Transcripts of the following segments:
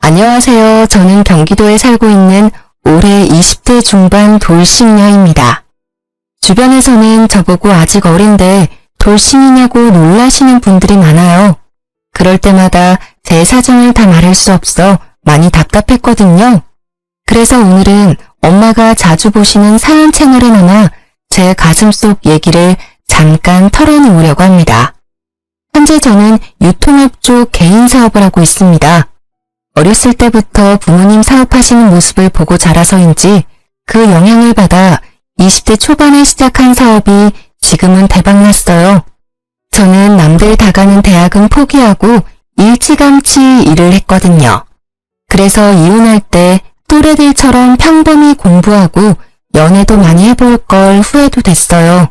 안녕하세요. 저는 경기도에 살고 있는 올해 20대 중반 돌싱녀입니다. 주변에서는 저보고 아직 어린데 돌싱이냐고 놀라시는 분들이 많아요. 그럴 때마다 제 사정을 다 말할 수 없어 많이 답답했거든요. 그래서 오늘은 엄마가 자주 보시는 사연 채널에 나와 제 가슴속 얘기를 잠깐 털어놓으려고 합니다. 현재 저는 유통업 쪽 개인 사업을 하고 있습니다. 어렸을 때부터 부모님 사업하시는 모습을 보고 자라서인지 그 영향을 받아 20대 초반에 시작한 사업이 지금은 대박났어요. 저는 남들 다 가는 대학은 포기하고 일찌감치 일을 했거든요. 그래서 이혼할 때 또래들처럼 평범히 공부하고 연애도 많이 해볼 걸 후회도 됐어요.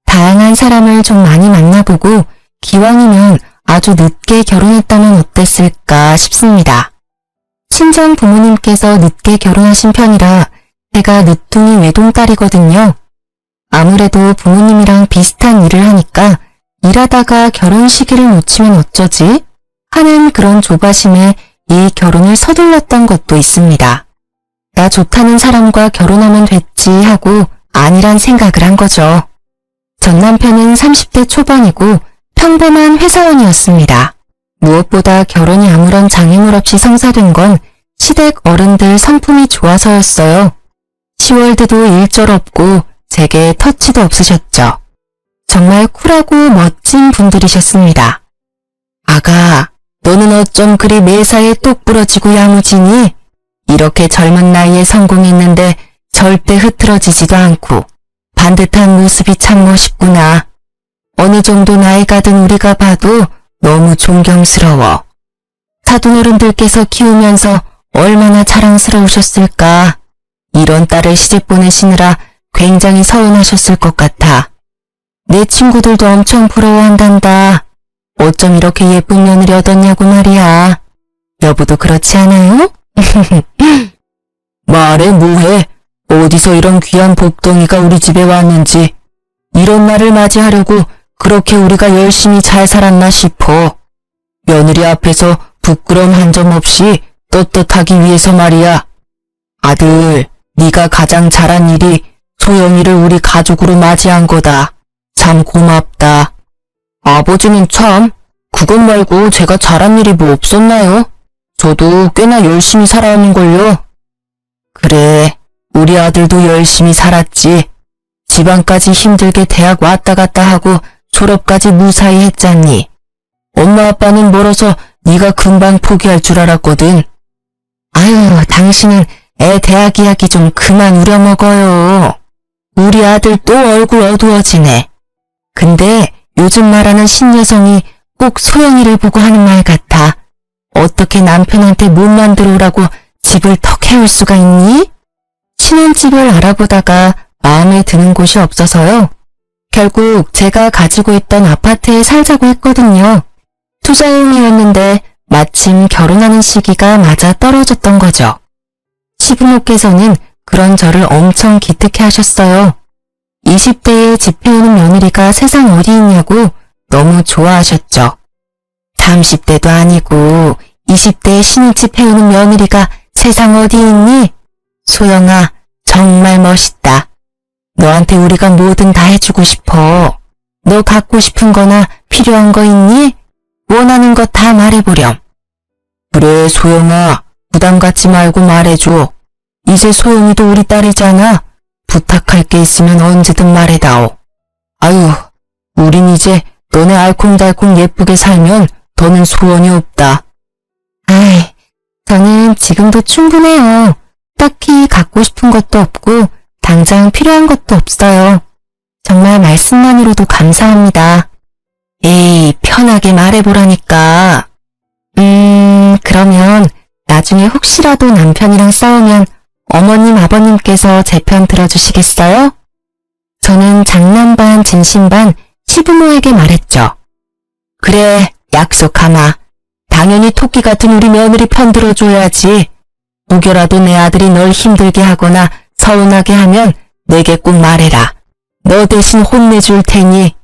다양한 사람을 좀 많이 만나보고 기왕이면 아주 늦게 결혼했다면 어땠을까 싶습니다. 친정 부모님께서 늦게 결혼하신 편이라 제가 늦둥이 외동딸이거든요. 아무래도 부모님이랑 비슷한 일을 하니까 일하다가 결혼 시기를 놓치면 어쩌지? 하는 그런 조바심에 이 결혼을 서둘렀던 것도 있습니다. 나 좋다는 사람과 결혼하면 됐지 하고 아니란 생각을 한 거죠. 전 남편은 30대 초반이고 평범한 회사원이었습니다. 무엇보다 결혼이 아무런 장애물 없이 성사된 건 시댁 어른들 성품이 좋아서였어요. 10월드도 일절 없고 제게 터치도 없으셨죠. 정말 쿨하고 멋진 분들이셨습니다. 아가, 너는 어쩜 그리 매사에 똑 부러지고 야무지니? 이렇게 젊은 나이에 성공했는데 절대 흐트러지지도 않고 반듯한 모습이 참 멋있구나. 어느 정도 나이가 든 우리가 봐도 너무 존경스러워. 사돈어른들께서 키우면서 얼마나 자랑스러우셨을까. 이런 딸을 시집 보내시느라 굉장히 서운하셨을 것 같아. 내 친구들도 엄청 부러워한단다. 어쩜 이렇게 예쁜 며느리 얻었냐고 말이야. 여보도 그렇지 않아요? 말해 뭐해. 어디서 이런 귀한 복덩이가 우리 집에 왔는지. 이런 날을 맞이하려고 그렇게 우리가 열심히 잘 살았나 싶어. 며느리 앞에서 부끄러움 한 점 없이 떳떳하기 위해서 말이야. 아들, 네가 가장 잘한 일이 소영이를 우리 가족으로 맞이한 거다. 참 고맙다. 아버지는 참, 그것 말고 제가 잘한 일이 뭐 없었나요? 저도 꽤나 열심히 살아왔는걸요. 그래, 우리 아들도 열심히 살았지. 집안까지 힘들게 대학 왔다 갔다 하고 졸업까지 무사히 했잖니. 엄마 아빠는 멀어서 네가 금방 포기할 줄 알았거든. 아유, 당신은 애 대학 이야기 좀 그만 우려먹어요. 우리 아들 또 얼굴 어두워지네. 근데 요즘 말하는 신여성이 꼭 소영이를 보고 하는 말 같아. 어떻게 남편한테 못 만들어 오라고 집을 턱 해올 수가 있니? 신혼집을 알아보다가 마음에 드는 곳이 없어서요. 결국 제가 가지고 있던 아파트에 살자고 했거든요. 투자용이었는데 마침 결혼하는 시기가 맞아 떨어졌던 거죠. 시부모께서는 그런 저를 엄청 기특해 하셨어요. 20대에 집 해오는 며느리가 세상 어디 있냐고 너무 좋아하셨죠. 30대도 아니고 20대에 신혼집 해오는 며느리가 세상 어디 있니? 소영아, 정말 멋있다. 너한테 우리가 뭐든 다 해주고 싶어. 너 갖고 싶은 거나 필요한 거 있니? 원하는 거 다 말해보렴. 그래, 소영아. 부담 갖지 말고 말해줘. 이제 소영이도 우리 딸이잖아. 부탁할 게 있으면 언제든 말해다오. 아유, 우린 이제 너네 알콩달콩 예쁘게 살면 더는 소원이 없다. 아이, 저는 지금도 충분해요. 딱히 갖고 싶은 것도 없고 당장 필요한 것도 없어요. 정말 말씀만으로도 감사합니다. 에이, 편하게 말해보라니까. 그러면 나중에 혹시라도 남편이랑 싸우면 어머님, 아버님께서 제 편 들어주시겠어요? 저는 장난 반 진심 반 시부모에게 말했죠. 그래, 약속하마. 당연히 토끼 같은 우리 며느리 편 들어줘야지. 혹여라도 내 아들이 널 힘들게 하거나 서운하게 하면 내게 꼭 말해라. 너 대신 혼내줄 테니.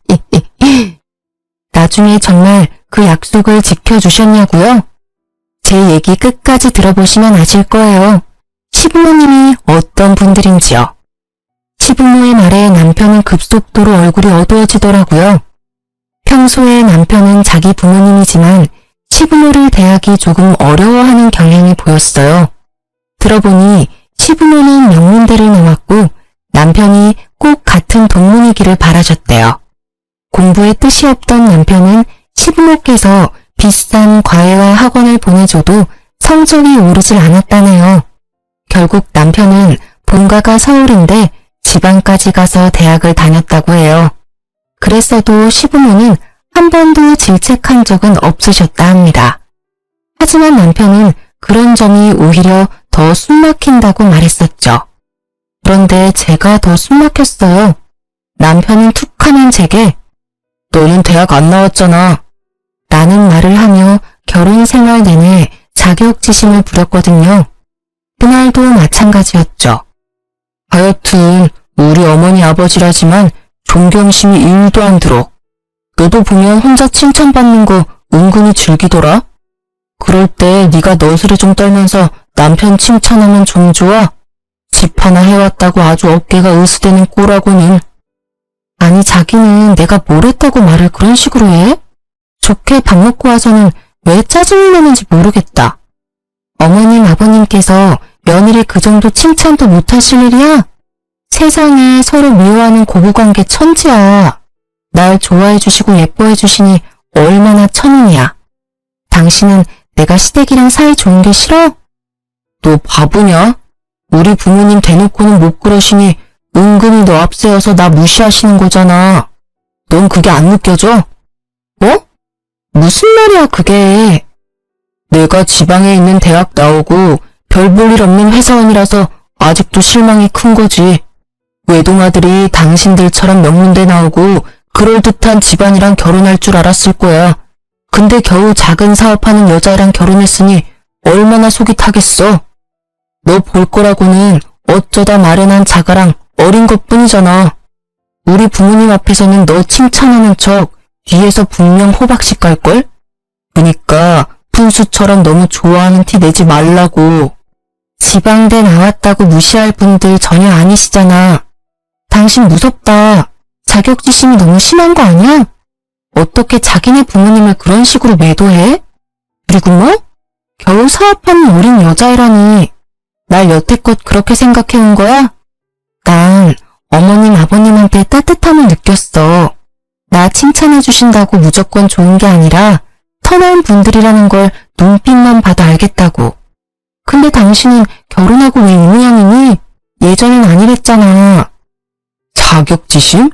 나중에 정말 그 약속을 지켜주셨냐고요? 제 얘기 끝까지 들어보시면 아실 거예요. 시부모님이 어떤 분들인지요. 시부모의 말에 남편은 급속도로 얼굴이 어두워지더라고요. 평소에 남편은 자기 부모님이지만 시부모를 대하기 조금 어려워하는 경향이 보였어요. 들어보니 시부모는 명문대를 나왔고 남편이 꼭 같은 동문이기를 바라셨대요. 공부에 뜻이 없던 남편은 시부모께서 비싼 과외와 학원을 보내줘도 성적이 오르질 않았다네요. 결국 남편은 본가가 서울인데 지방까지 가서 대학을 다녔다고 해요. 그랬어도 시부모는 한 번도 질책한 적은 없으셨다 합니다. 하지만 남편은 그런 점이 오히려 더 숨막힌다고 말했었죠. 그런데 제가 더 숨막혔어요. 남편은 툭 하면 제게 너는 대학 안 나왔잖아 라는 말을 하며 결혼 생활 내내 자격지심을 부렸거든요. 그날도 마찬가지였죠. 하여튼 우리 어머니 아버지라지만 존경심이 1도 안 들어. 너도 보면 혼자 칭찬받는 거 은근히 즐기더라. 그럴 때 네가 너스레 좀 떨면서 남편 칭찬하면 좀 좋아? 집 하나 해왔다고 아주 어깨가 으스대는 꼴하고는. 아니 자기는 내가 뭘 했다고 말을 그런 식으로 해? 좋게 밥 먹고 와서는 왜 짜증이 나는지 모르겠다. 어머님 아버님께서 며느리 그 정도 칭찬도 못하실 일이야? 세상에 서로 미워하는 고부관계 천지야. 날 좋아해 주시고 예뻐해 주시니 얼마나 천운이야. 당신은 내가 시댁이랑 사이 좋은 게 싫어? 너 바보냐? 우리 부모님 대놓고는 못 그러시니 은근히 너 앞세워서 나 무시하시는 거잖아. 넌 그게 안 느껴져? 어? 무슨 말이야 그게. 내가 지방에 있는 대학 나오고 별 볼 일 없는 회사원이라서 아직도 실망이 큰 거지. 외동아들이 당신들처럼 명문대 나오고 그럴듯한 집안이랑 결혼할 줄 알았을 거야. 근데 겨우 작은 사업하는 여자애랑 결혼했으니 얼마나 속이 타겠어. 너 볼 거라고는 어쩌다 마련한 자가랑 어린 것뿐이잖아. 우리 부모님 앞에서는 너 칭찬하는 척 뒤에서 분명 호박씨 깔걸? 그니까 푼수처럼 너무 좋아하는 티 내지 말라고. 지방대 나왔다고 무시할 분들 전혀 아니시잖아. 당신 무섭다. 자격지심이 너무 심한 거 아니야? 어떻게 자기네 부모님을 그런 식으로 매도해? 그리고 뭐? 겨우 사업하는 어린 여자애라니. 날 여태껏 그렇게 생각해온 거야? 난 어머님 아버님한테 따뜻함을 느꼈어. 나 칭찬해 주신다고 무조건 좋은 게 아니라 선한 분들이라는 걸 눈빛만 봐도 알겠다고. 근데 당신은 결혼하고 왜 이 모양이니? 예전엔 아니랬잖아. 자격지심?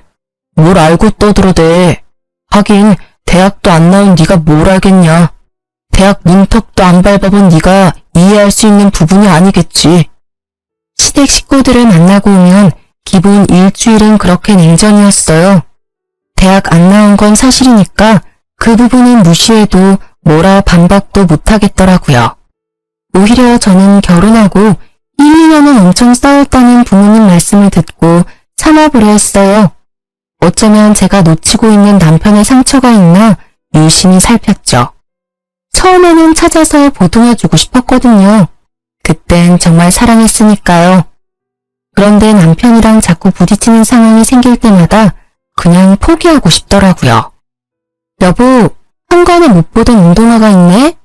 뭘 알고 떠들어대. 하긴 대학도 안 나온 네가 뭘 알겠냐. 대학 문턱도 안 밟아본 네가 이해할 수 있는 부분이 아니겠지. 시댁 식구들을 만나고 오면 기본 일주일은 그렇게 냉전이었어요. 대학 안 나온 건 사실이니까 그 부분은 무시해도 뭐라 반박도 못하겠더라고요. 오히려 저는 결혼하고 1, 2년은 엄청 싸웠다는 부모님 말씀을 듣고 참아보려 했어요. 어쩌면 제가 놓치고 있는 남편의 상처가 있나 유심히 살폈죠. 처음에는 찾아서 보듬어주고 싶었거든요. 그땐 정말 사랑했으니까요. 그런데 남편이랑 자꾸 부딪히는 상황이 생길 때마다 그냥 포기하고 싶더라고요. 여보, 한간에 못 보던 운동화가 있네?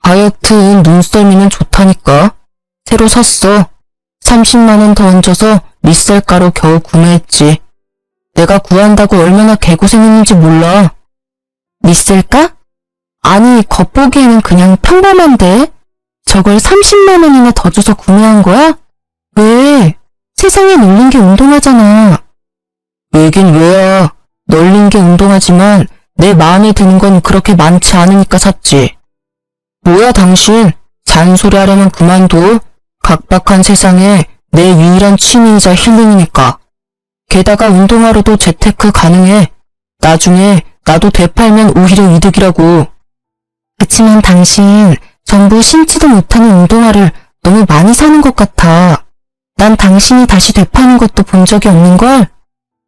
하여튼 눈썰미는 좋다니까. 새로 샀어. 30만 원 더 얹어서 리셀가로 겨우 구매했지. 내가 구한다고 얼마나 개고생했는지 몰라. 리셀가? 아니, 겉보기에는 그냥 평범한데 저걸 30만 원이나 더 줘서 구매한 거야? 왜? 세상에 널린 게 운동화잖아. 왜긴 왜야. 널린 게 운동화지만 내 마음에 드는 건 그렇게 많지 않으니까 샀지. 뭐야 당신. 잔소리 하려면 그만둬. 각박한 세상에 내 유일한 취미이자 힐링이니까. 게다가 운동화로도 재테크 가능해. 나중에 나도 되팔면 오히려 이득이라고. 그치만 당신 전부 신지도 못하는 운동화를 너무 많이 사는 것 같아. 난 당신이 다시 되파는 것도 본 적이 없는걸?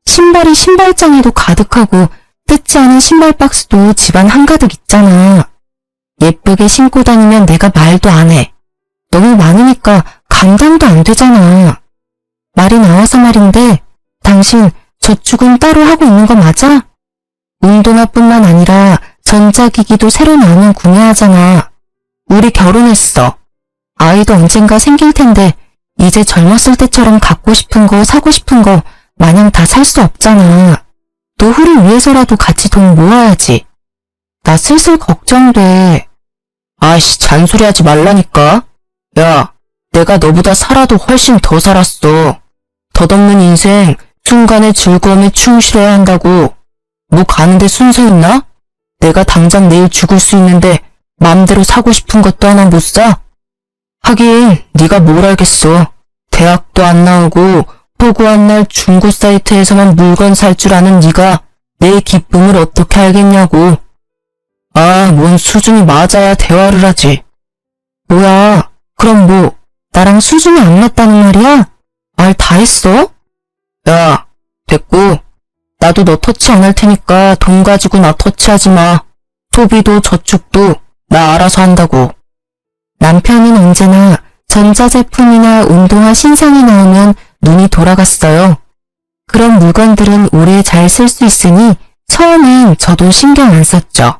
신발이 신발장에도 가득하고 뜯지 않은 신발 박스도 집안 한가득 있잖아. 예쁘게 신고 다니면 내가 말도 안 해. 너무 많으니까 감당도 안 되잖아. 말이 나와서 말인데 당신 저축은 따로 하고 있는 거 맞아? 운동화뿐만 아니라 전자기기도 새로 나오면 구매하잖아. 우리 결혼했어. 아이도 언젠가 생길 텐데 이제 젊었을 때처럼 갖고 싶은 거 사고 싶은 거 마냥 다 살 수 없잖아. 노후를 위해서라도 같이 돈 모아야지. 나 슬슬 걱정돼. 아이씨, 잔소리하지 말라니까. 야, 내가 너보다 살아도 훨씬 더 살았어. 덧없는 인생, 순간의 즐거움에 충실해야 한다고. 뭐 가는데 순서 있나? 내가 당장 내일 죽을 수 있는데 맘대로 사고 싶은 것도 하나 못 사? 하긴 네가 뭘 알겠어. 대학도 안 나오고 허구한 날 중고 사이트에서만 물건 살 줄 아는 네가 내 기쁨을 어떻게 알겠냐고. 아, 뭔 수준이 맞아야 대화를 하지. 뭐야, 그럼 뭐 나랑 수준이 안 맞다는 말이야? 말 다 했어? 야, 됐고. 나도 너 터치 안 할 테니까 돈 가지고 나 터치하지 마. 소비도 저축도 나 알아서 한다고. 남편은 언제나 전자제품이나 운동화 신상이 나오면 눈이 돌아갔어요. 그런 물건들은 오래 잘 쓸 수 있으니 처음엔 저도 신경 안 썼죠.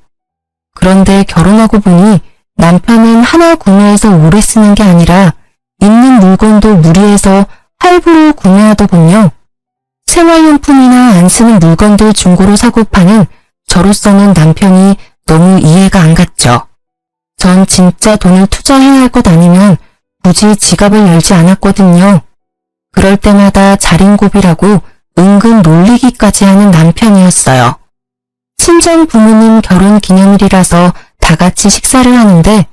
그런데 결혼하고 보니 남편은 하나 구매해서 오래 쓰는 게 아니라 있는 물건도 무리해서 할부로 구매하더군요. 생활용품이나 안 쓰는 물건들 중고로 사고 파는 저로서는 남편이 너무 이해가 안 갔죠. 전 진짜 돈을 투자해야 할 것 아니면 굳이 지갑을 열지 않았거든요. 그럴 때마다 자린고비라고 은근 놀리기까지 하는 남편이었어요. 친정 부모님 결혼 기념일이라서 다 같이 식사를 하는데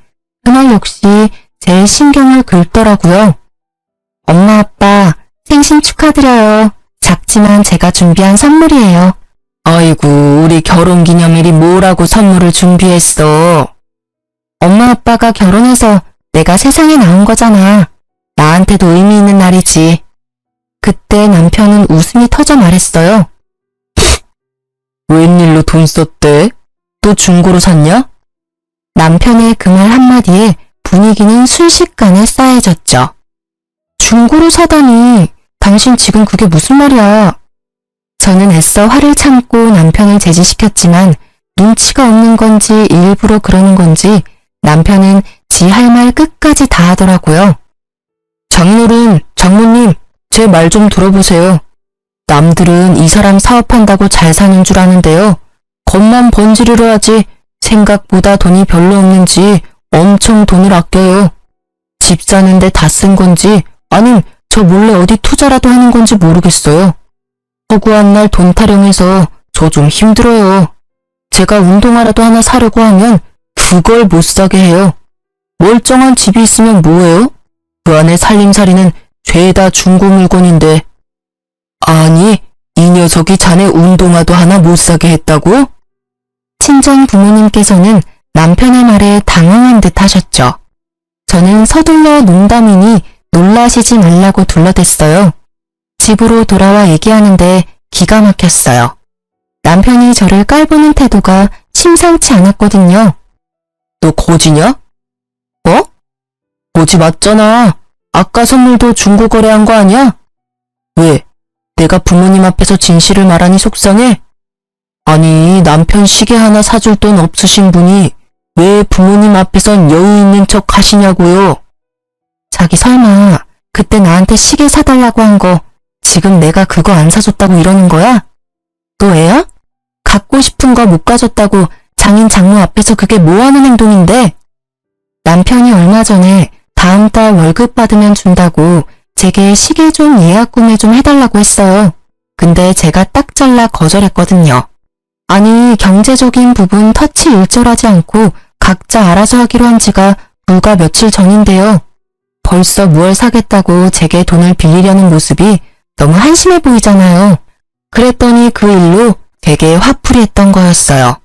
그날 역시 제 신경을 긁더라고요. 엄마 아빠 생신 축하드려요. 작지만 제가 준비한 선물이에요. 아이고, 우리 결혼 기념일이 뭐라고 선물을 준비했어. 엄마 아빠가 결혼해서 내가 세상에 나온 거잖아. 나한테도 의미 있는 날이지. 그때 남편은 웃음이 터져 말했어요. 웬일로 돈 썼대? 또 중고로 샀냐? 남편의 그 말 한마디에 분위기는 순식간에 싸해졌죠. 중고로 사다니, 당신 지금 그게 무슨 말이야? 저는 애써 화를 참고 남편을 제지시켰지만 눈치가 없는 건지 일부러 그러는 건지 남편은 지 할 말 끝까지 다 하더라고요. 장인어른, 장모님, 제 말 좀 들어보세요. 남들은 이 사람 사업한다고 잘 사는 줄 아는데요. 겉만 번지르르 하지 생각보다 돈이 별로 없는지 엄청 돈을 아껴요. 집 사는데 다 쓴 건지 아님 저 몰래 어디 투자라도 하는 건지 모르겠어요. 허구한 날 돈 타령해서 저 좀 힘들어요. 제가 운동화라도 하나 사려고 하면 그걸 못 사게 해요. 멀쩡한 집이 있으면 뭐해요? 그 안에 살림살이는 죄다 중고 물건인데. 아니, 이 녀석이 자네 운동화도 하나 못 사게 했다고? 친정 부모님께서는 남편의 말에 당황한 듯 하셨죠. 저는 서둘러 농담이니 놀라시지 말라고 둘러댔어요. 집으로 돌아와 얘기하는데 기가 막혔어요. 남편이 저를 깔보는 태도가 심상치 않았거든요. 너 거지냐? 뭐? 거지 맞잖아. 아까 선물도 중고 거래한 거 아니야? 왜? 내가 부모님 앞에서 진실을 말하니 속상해? 아니, 남편 시계 하나 사줄 돈 없으신 분이 왜 부모님 앞에선 여유 있는 척 하시냐고요? 자기 설마 그때 나한테 시계 사달라고 한 거 지금 내가 그거 안 사줬다고 이러는 거야? 너 애야? 갖고 싶은 거 못 가졌다고 장인 장모 앞에서 그게 뭐하는 행동인데? 남편이 얼마 전에 다음 달 월급 받으면 준다고 제게 시계 좀 예약 구매 좀 해달라고 했어요. 근데 제가 딱 잘라 거절했거든요. 아니, 경제적인 부분 터치 일절하지 않고 각자 알아서 하기로 한 지가 불과 며칠 전인데요. 벌써 무얼 사겠다고 제게 돈을 빌리려는 모습이 너무 한심해 보이잖아요. 그랬더니 그 일로 되게 화풀이 했던 거였어요.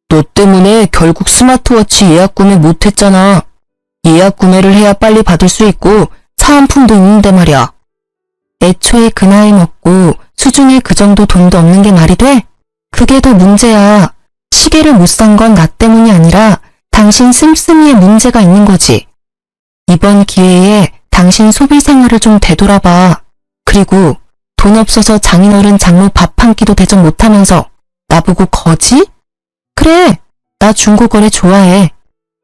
너 때문에 결국 스마트워치 예약 구매 못했잖아. 예약 구매를 해야 빨리 받을 수 있고 사은품도 있는데 말이야. 애초에 그 나이 먹고 수중에 그 정도 돈도 없는 게 말이 돼? 그게 더 문제야. 시계를 못 산 건 나 때문이 아니라 당신 씀씀이에 문제가 있는 거지. 이번 기회에 당신 소비 생활을 좀 되돌아봐. 그리고 돈 없어서 장인어른 장모 밥 한 끼도 대접 못하면서 나보고 거지? 그래, 나 중고거래 좋아해.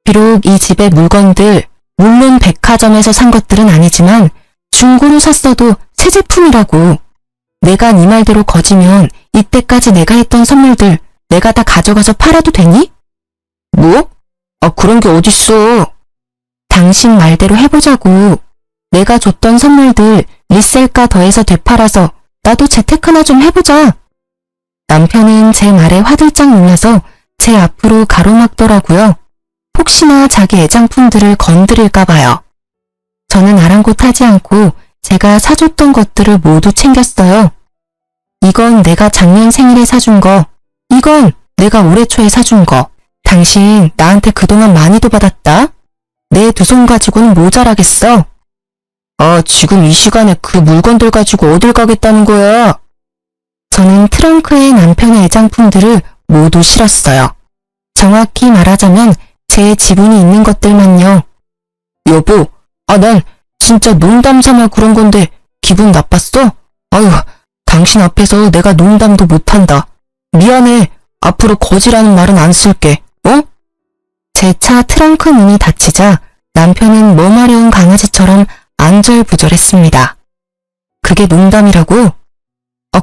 비록 이 집의 물건들, 물론 백화점에서 산 것들은 아니지만 중고로 샀어도 새 제품이라고. 내가 네 말대로 거지면 이때까지 내가 했던 선물들 내가 다 가져가서 팔아도 되니? 뭐? 그런 게 어딨어. 당신 말대로 해보자고. 내가 줬던 선물들 리셀가 더해서 되팔아서 나도 재테크나 좀 해보자. 남편은 제 말에 화들짝 놀라서 제 앞으로 가로막더라고요. 혹시나 자기 애장품들을 건드릴까 봐요. 저는 아랑곳하지 않고 제가 사줬던 것들을 모두 챙겼어요. 이건 내가 작년 생일에 사준 거, 이건 내가 올해 초에 사준 거. 당신 나한테 그동안 많이도 받았다. 내 두 손 가지고는 모자라겠어. 지금 이 시간에 그 물건들 가지고 어딜 가겠다는 거야? 저는 트렁크에 남편의 애장품들을 모두 실었어요. 정확히 말하자면 제 지분이 있는 것들만요. 여보, 난 진짜 농담 삼아 그런 건데 기분 나빴어? 아유, 당신 앞에서 내가 농담도 못한다. 미안해. 앞으로 거지라는 말은 안 쓸게. 제 차 트렁크 문이 닫히자 남편은 머마려운 강아지처럼 안절부절했습니다. 그게 농담이라고?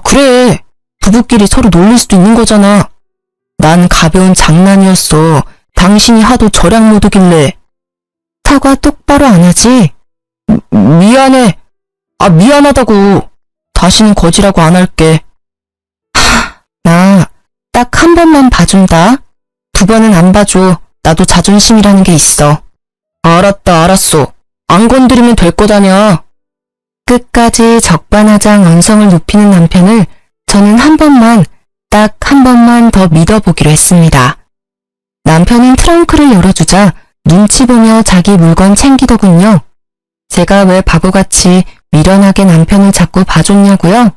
그래. 부부끼리 서로 놀릴 수도 있는 거잖아. 난 가벼운 장난이었어. 당신이 하도 절약 모드길래. 사과 똑바로 안 하지? 미안해. 미안하다고. 다시는 거지라고 안 할게. 나 딱 한 번만 봐준다. 두 번은 안 봐줘. 나도 자존심이라는 게 있어. 알았어. 안 건드리면 될 거다냐. 끝까지 적반하장 언성을 높이는 남편을 저는 딱 한 번만 더 믿어보기로 했습니다. 남편은 트렁크를 열어주자 눈치 보며 자기 물건 챙기더군요. 제가 왜 바보같이 미련하게 남편을 자꾸 봐줬냐고요?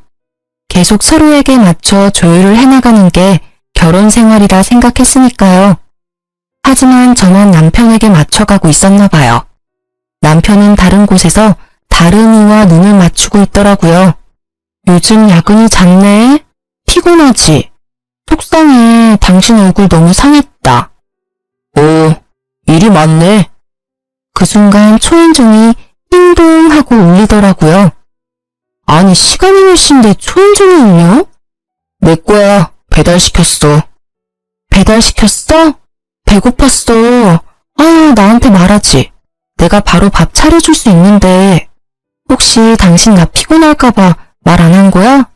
계속 서로에게 맞춰 조율을 해나가는 게 결혼 생활이라 생각했으니까요. 하지만 저만 남편에게 맞춰가고 있었나 봐요. 남편은 다른 곳에서 다른 이와 눈을 맞추고 있더라고요. 요즘 야근이 잦네? 피곤하지? 속상해. 당신 얼굴 너무 상했다. 일이 많네. 그 순간 초인종이 띵동 하고 울리더라고요. 아니, 시간이 몇 시인데 초인종이 울려? 내 거야. 배달시켰어. 배달시켰어? 배고팠어. 나한테 말하지. 내가 바로 밥 차려줄 수 있는데. 혹시 당신 나 피곤할까봐 말 안 한 거야?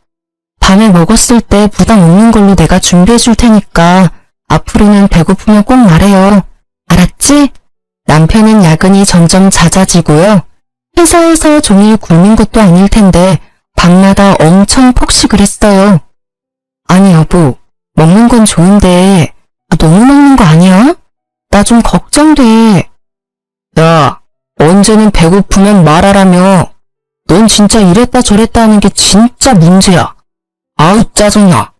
밤에 먹었을 때 부담 없는 걸로 내가 준비해줄 테니까 앞으로는 배고프면 꼭 말해요. 알았지? 남편은 야근이 점점 잦아지고요. 회사에서 종일 굶는 것도 아닐 텐데 밤마다 엄청 폭식을 했어요. 아니 여보, 먹는 건 좋은데 너무 먹는 거 아니야? 나 좀 걱정돼. 야, 언제는 배고프면 말하라며. 넌 진짜 이랬다 저랬다 하는 게 진짜 문제야. 아우 짜증나.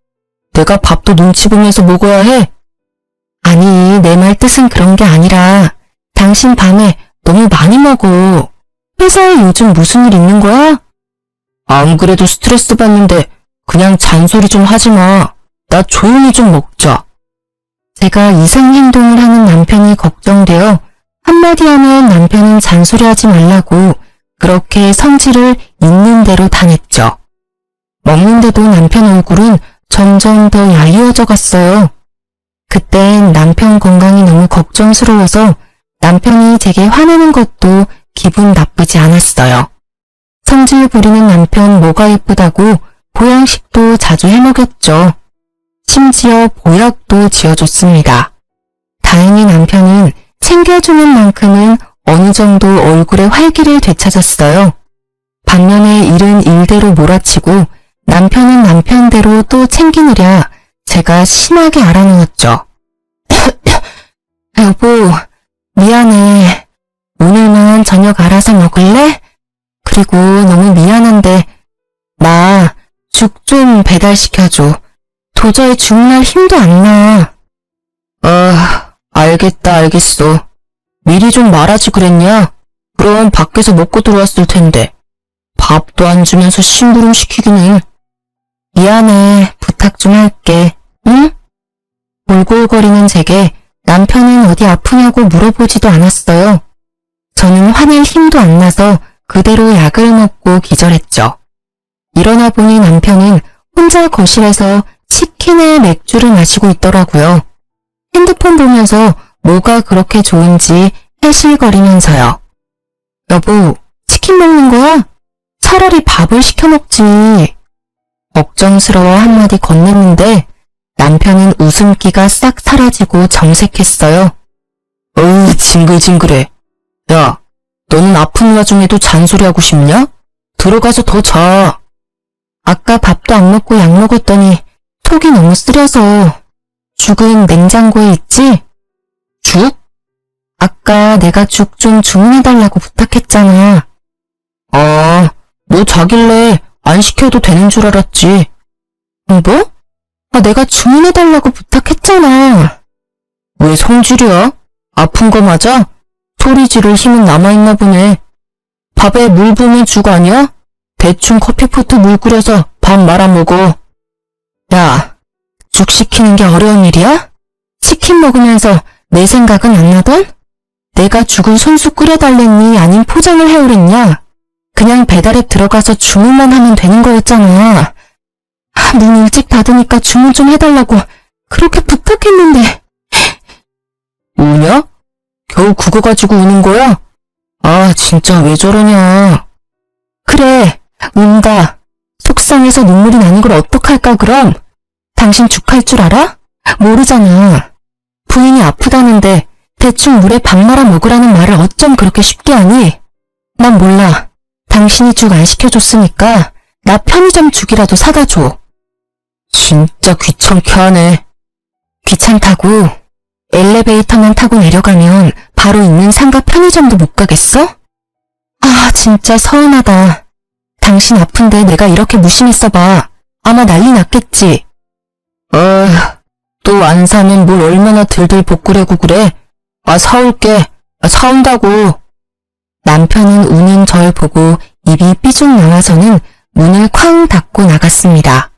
내가 밥도 눈치 보면서 먹어야 해? 아니, 내 말 뜻은 그런 게 아니라 당신 밤에 너무 많이 먹어. 회사에 요즘 무슨 일 있는 거야? 안 그래도 스트레스 받는데 그냥 잔소리 좀 하지 마. 나 조용히 좀 먹자. 제가 이상 행동을 하는 남편이 걱정되어 한마디 하면 남편은 잔소리하지 말라고 그렇게 성질을 있는 대로 당했죠. 먹는데도 남편 얼굴은 점점 더 얄미워져 갔어요. 그땐 남편 건강이 너무 걱정스러워서 남편이 제게 화내는 것도 기분 나쁘지 않았어요. 성질 부리는 남편 뭐가 예쁘다고 보양식도 자주 해먹였죠. 심지어 보약도 지어줬습니다. 다행히 남편은 챙겨주는 만큼은 어느 정도 얼굴에 활기를 되찾았어요. 반면에 일은 일대로 몰아치고 남편은 남편대로 또 챙기느랴 제가 심하게 알아누웠죠. 여보, 미안해. 오늘만 저녁 알아서 먹을래? 그리고 너무 미안한데 나 죽 좀 배달시켜줘. 도저히 죽날 힘도 안 나. 알겠다, 알겠어. 미리 좀 말하지 그랬냐? 그럼 밖에서 먹고 들어왔을 텐데. 밥도 안 주면서 심부름 시키기는. 미안해, 부탁 좀 할게, 응? 골골거리는 제게 남편은 어디 아프냐고 물어보지도 않았어요. 저는 화낼 힘도 안 나서 그대로 약을 먹고 기절했죠. 일어나 보니 남편은 혼자 거실에서 치킨에 맥주를 마시고 있더라고요. 핸드폰 보면서 뭐가 그렇게 좋은지 해실거리면서요. 여보, 치킨 먹는 거야? 차라리 밥을 시켜 먹지. 걱정스러워 한마디 건넸는데 남편은 웃음기가 싹 사라지고 정색했어요. 어우, 징글징글해. 야, 너는 아픈 와중에도 잔소리하고 싶냐? 들어가서 더 자. 아까 밥도 안 먹고 약 먹었더니 속이 너무 쓰려서. 죽은 냉장고에 있지? 죽? 아까 내가 죽 좀 주문해달라고 부탁했잖아. 아, 너 자길래 안 시켜도 되는 줄 알았지. 뭐? 아, 내가 주문해달라고 부탁했잖아. 왜 성질이야? 아픈 거 맞아? 소리 지를 힘은 남아있나 보네. 밥에 물 부으면 죽 아니야? 대충 커피포트 물 끓여서 밥 말아 먹어. 야, 죽 시키는 게 어려운 일이야? 치킨 먹으면서 내 생각은 안 나던? 내가 죽을 손수 끓여달랬니? 아님 포장을 해오랬냐? 그냥 배달앱 들어가서 주문만 하면 되는 거였잖아. 문 일찍 닫으니까 주문 좀 해달라고 그렇게 부탁했는데. 우냐? 겨우 그거 가지고 우는 거야? 아, 진짜 왜 저러냐. 그래, 운다. 속상해서 눈물이 나는 걸 어떡할까 그럼? 당신 죽할 줄 알아? 모르잖아. 부인이 아프다는데 대충 물에 밥 말아 먹으라는 말을 어쩜 그렇게 쉽게 하니? 난 몰라. 당신이 죽 안 시켜줬으니까 나 편의점 죽이라도 사다 줘. 진짜 귀찮게 하네. 귀찮다고? 엘리베이터만 타고 내려가면 바로 있는 상가 편의점도 못 가겠어? 아, 진짜 서운하다. 당신 아픈데 내가 이렇게 무심했어 봐. 아마 난리 났겠지. 또 안 사면 뭘 얼마나 들들 볶으려고 그래? 아, 사올게. 아, 사온다고. 남편은 우는 절 보고 입이 삐죽 나와서는 문을 쾅 닫고 나갔습니다.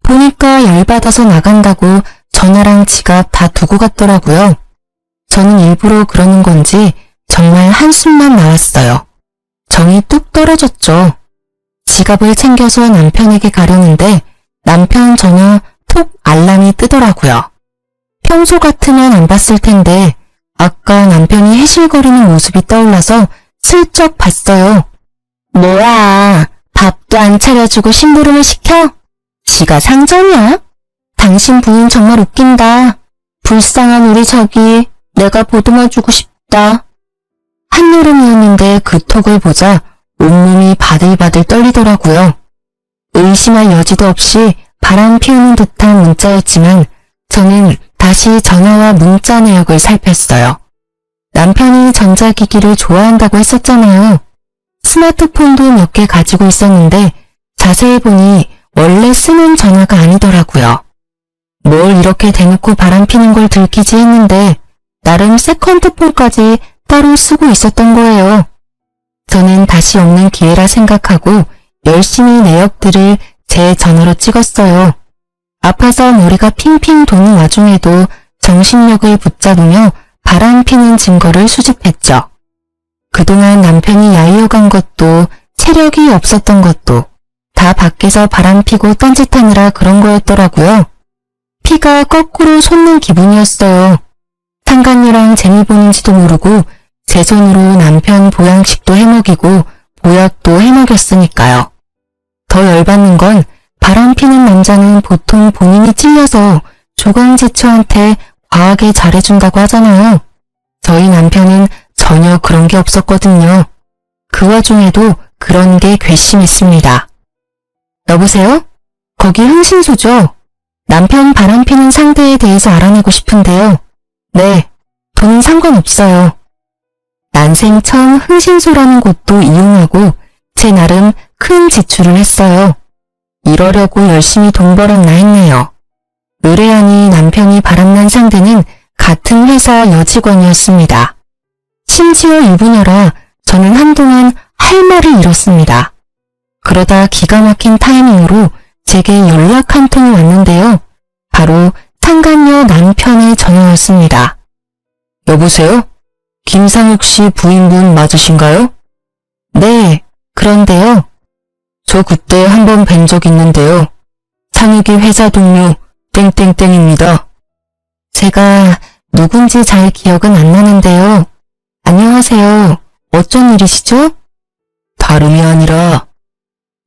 보니까 열받아서 나간다고 전화랑 지갑 다 두고 갔더라고요. 저는 일부러 그러는 건지 정말 한숨만 나왔어요. 정이 뚝 떨어졌죠. 지갑을 챙겨서 남편에게 가려는데 남편 전화 톡 알람이 뜨더라고요. 평소 같으면 안 봤을 텐데 아까 남편이 해실거리는 모습이 떠올라서 슬쩍 봤어요. 뭐야, 밥도 안 차려주고 심부름을 시켜? 지가 상전이야? 당신 부인 정말 웃긴다. 불쌍한 우리 자기, 내가 보듬어주고 싶다. 한여름이었는데 그 톡을 보자 온몸이 바들바들 떨리더라고요. 의심할 여지도 없이 바람 피우는 듯한 문자였지만 저는 다시 전화와 문자 내역을 살폈어요. 남편이 전자기기를 좋아한다고 했었잖아요. 스마트폰도 몇 개 가지고 있었는데 자세히 보니 원래 쓰는 전화가 아니더라고요. 뭘 이렇게 대놓고 바람피는 걸 들키지 했는데 나름 세컨드폰까지 따로 쓰고 있었던 거예요. 저는 다시 없는 기회라 생각하고 열심히 내역들을 제 전화로 찍었어요. 아파서 머리가 핑핑 도는 와중에도 정신력을 붙잡으며 바람피는 증거를 수집했죠. 그동안 남편이 야유어간 것도 체력이 없었던 것도 다 밖에서 바람피고 딴짓하느라 그런 거였더라고요. 피가 거꾸로 솟는 기분이었어요. 상간녀랑 재미 보는지도 모르고 제 손으로 남편 보양식도 해먹이고 보약도 해먹였으니까요. 더 열받는 건 바람피는 남자는 보통 본인이 찔려서 조강지처한테 과하게 잘해준다고 하잖아요. 저희 남편은 전혀 그런 게 없었거든요. 그 와중에도 그런 게 괘씸했습니다. 여보세요? 거기 흥신소죠? 남편 바람피는 상대에 대해서 알아내고 싶은데요. 네, 돈은 상관없어요. 난생 처음 흥신소라는 곳도 이용하고 제 나름 큰 지출을 했어요. 이러려고 열심히 돈 벌었나 했네요. 의뢰하니 남편이 바람난 상대는 같은 회사 여직원이었습니다. 심지어 이분여라 저는 한동안 할 말을 잃었습니다. 그러다 기가 막힌 타이밍으로 제게 연락 한 통이 왔는데요. 바로 상간녀 남편의 전화였습니다. 여보세요? 김상욱 씨 부인분 맞으신가요? 네, 그런데요. 저 그때 한번 뵌 적 있는데요. 상욱이 회사 동료 땡땡땡입니다. 제가 누군지 잘 기억은 안 나는데요. 안녕하세요. 어쩐 일이시죠? 다름이 아니라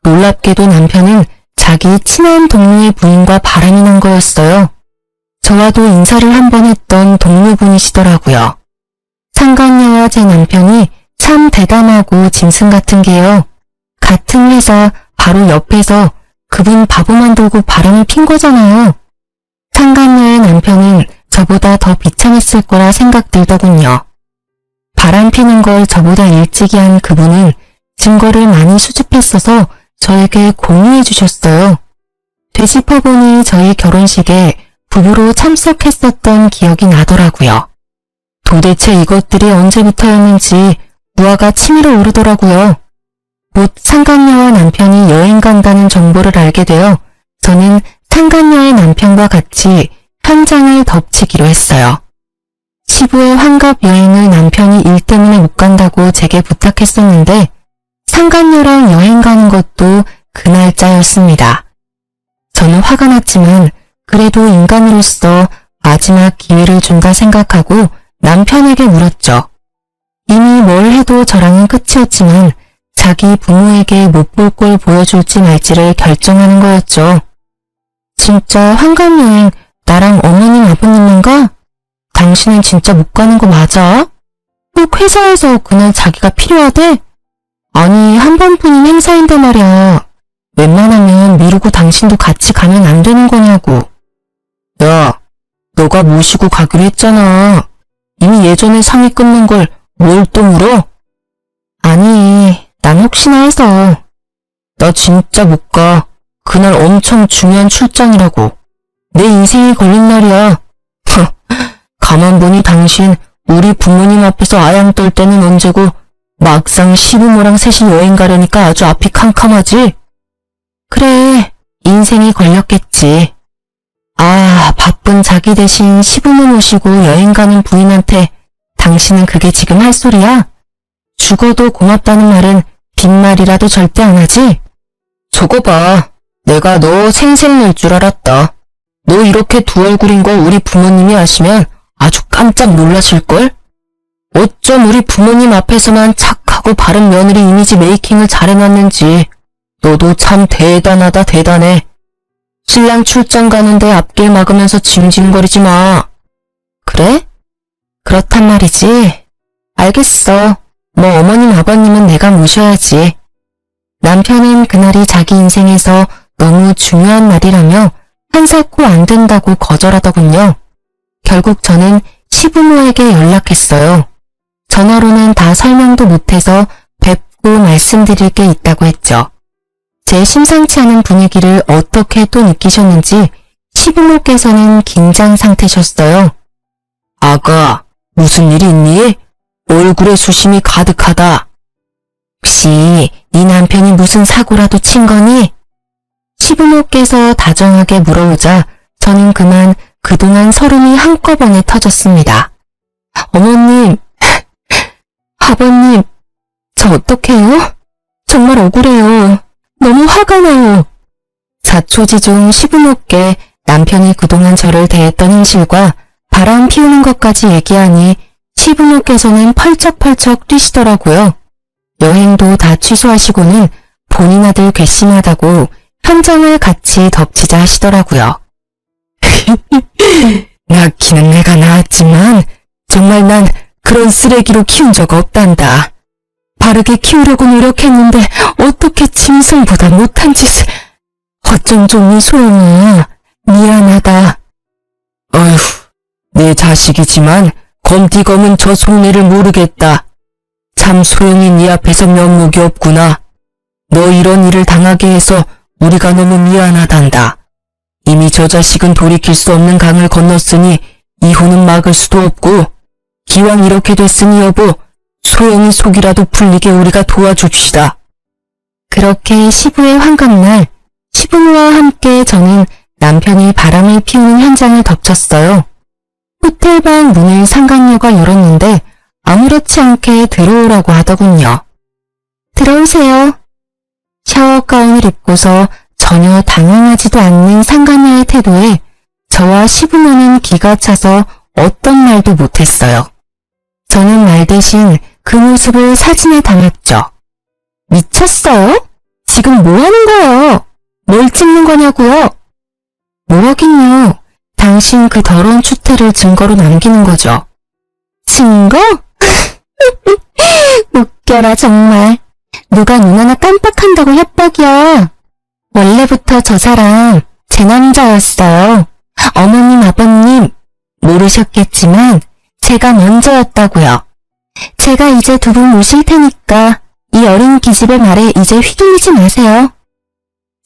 놀랍게도 남편은 자기 친한 동료의 부인과 바람이 난 거였어요. 저와도 인사를 한번 했던 동료분이시더라고요. 상간녀와 제 남편이 참 대담하고 짐승 같은 게요. 같은 회사 바로 옆에서 그분 바보 만들고 바람을 핀 거잖아요. 상간녀의 남편은 저보다 더 비참했을 거라 생각들더군요. 바람 피는 걸 저보다 일찍이 한 그분은 증거를 많이 수집했어서 저에게 공유해 주셨어요. 되짚어보니 저희 결혼식에 부부로 참석했었던 기억이 나더라고요. 도대체 이것들이 언제부터였는지 무화가 치밀어 오르더라고요. 곧 상간녀와 남편이 여행 간다는 정보를 알게 되어 저는 상간녀의 남편과 같이 현장을 덮치기로 했어요. 시부의 환갑 여행을 남편이 일 때문에 못 간다고 제게 부탁했었는데 상간녀랑 여행 가는 것도 그 날짜였습니다. 저는 화가 났지만 그래도 인간으로서 마지막 기회를 준다 생각하고 남편에게 물었죠. 이미 뭘 해도 저랑은 끝이었지만 자기 부모에게 못 볼 걸 보여줄지 말지를 결정하는 거였죠. 진짜 환갑여행 나랑 어머님 아버님만 가? 당신은 진짜 못 가는 거 맞아? 꼭 회사에서 그날 자기가 필요하대? 아니 한 번뿐인 행사인데 말이야. 웬만하면 미루고 당신도 같이 가면 안 되는 거냐고. 야, 너가 모시고 가기로 했잖아. 이미 예전에 상의 끝난 걸 뭘 또 물어? 아니, 난 혹시나 해서. 나 진짜 못 가. 그날 엄청 중요한 출장이라고. 내 인생이 걸린 날이야. 가만 보니 당신 우리 부모님 앞에서 아양 떨 때는 언제고 막상 시부모랑 셋이 여행 가려니까 아주 앞이 캄캄하지? 그래, 인생이 걸렸겠지. 아, 바쁜 자기 대신 시부모 모시고 여행 가는 부인한테 당신은 그게 지금 할 소리야? 죽어도 고맙다는 말은 빈말이라도 절대 안 하지? 저거 봐. 내가 너 생색 낼 줄 알았다. 너 이렇게 두 얼굴인 걸 우리 부모님이 아시면 아주 깜짝 놀라실걸? 어쩜 우리 부모님 앞에서만 착하고 바른 며느리 이미지 메이킹을 잘해놨는지. 너도 참 대단하다 대단해. 신랑 출장 가는데 앞길 막으면서 징징거리지 마. 그래? 그렇단 말이지. 알겠어. 뭐 어머님 아버님은 내가 모셔야지. 남편은 그날이 자기 인생에서 너무 중요한 날이라며 한사코 안 된다고 거절하더군요. 결국 저는 시부모에게 연락했어요. 전화로는 다 설명도 못해서 뵙고 말씀드릴 게 있다고 했죠. 제 심상치 않은 분위기를 어떻게 또 느끼셨는지 시부모께서는 긴장 상태셨어요. 아가, 무슨 일이 있니? 얼굴에 수심이 가득하다. 혹시 네 남편이 무슨 사고라도 친 거니? 시부모께서 다정하게 물어오자 저는 그만 그동안 서름이 한꺼번에 터졌습니다. 어머님, 아버님, 저 어떡해요? 정말 억울해요. 너무 화가 나요. 자초지종 시부모께 남편이 그동안 저를 대했던 행실과 바람 피우는 것까지 얘기하니 시부모께서는 펄쩍펄쩍 뛰시더라고요. 여행도 다 취소하시고는 본인 아들 괘씸하다고 현장을 같이 덮치자 하시더라고요. 낳기는 내가 낳았지만 정말 난 그런 쓰레기로 키운 적 없단다. 바르게 키우려고 노력했는데 어떻게 짐승보다 못한 짓을. 어쩜 좋니 소영아. 미안하다. 어휴, 내 자식이지만 검디검은 저 속내를 모르겠다. 참 소영이 네 앞에서 면목이 없구나. 너 이런 일을 당하게 해서 우리가 너무 미안하단다. 이미 저 자식은 돌이킬 수 없는 강을 건넜으니 이혼은 막을 수도 없고 기왕 이렇게 됐으니 여보, 소영이 속이라도 풀리게 우리가 도와줍시다. 그렇게 시부의 환갑날, 시부모와 함께 저는 남편이 바람을 피우는 현장을 덮쳤어요. 호텔방 문을 상간녀가 열었는데 아무렇지 않게 들어오라고 하더군요. 들어오세요. 샤워 가운을 입고서 전혀 당황하지도 않는 상간녀의 태도에 저와 시부모는 기가 차서 어떤 말도 못했어요. 저는 말 대신 그 모습을 사진에 담았죠. 미쳤어요? 지금 뭐 하는 거예요? 뭘 찍는 거냐고요? 뭐라긴요. 당신 그 더러운 추태를 증거로 남기는 거죠. 증거? 웃겨라 정말. 누가 눈 하나 깜빡한다고 협박이야. 원래부터 저 사람 제 남자였어요. 어머님 아버님 모르셨겠지만 제가 먼저였다고요. 제가 이제 두 분 모실 테니까 이 어린 기집의 말에 이제 휘둘리지 마세요.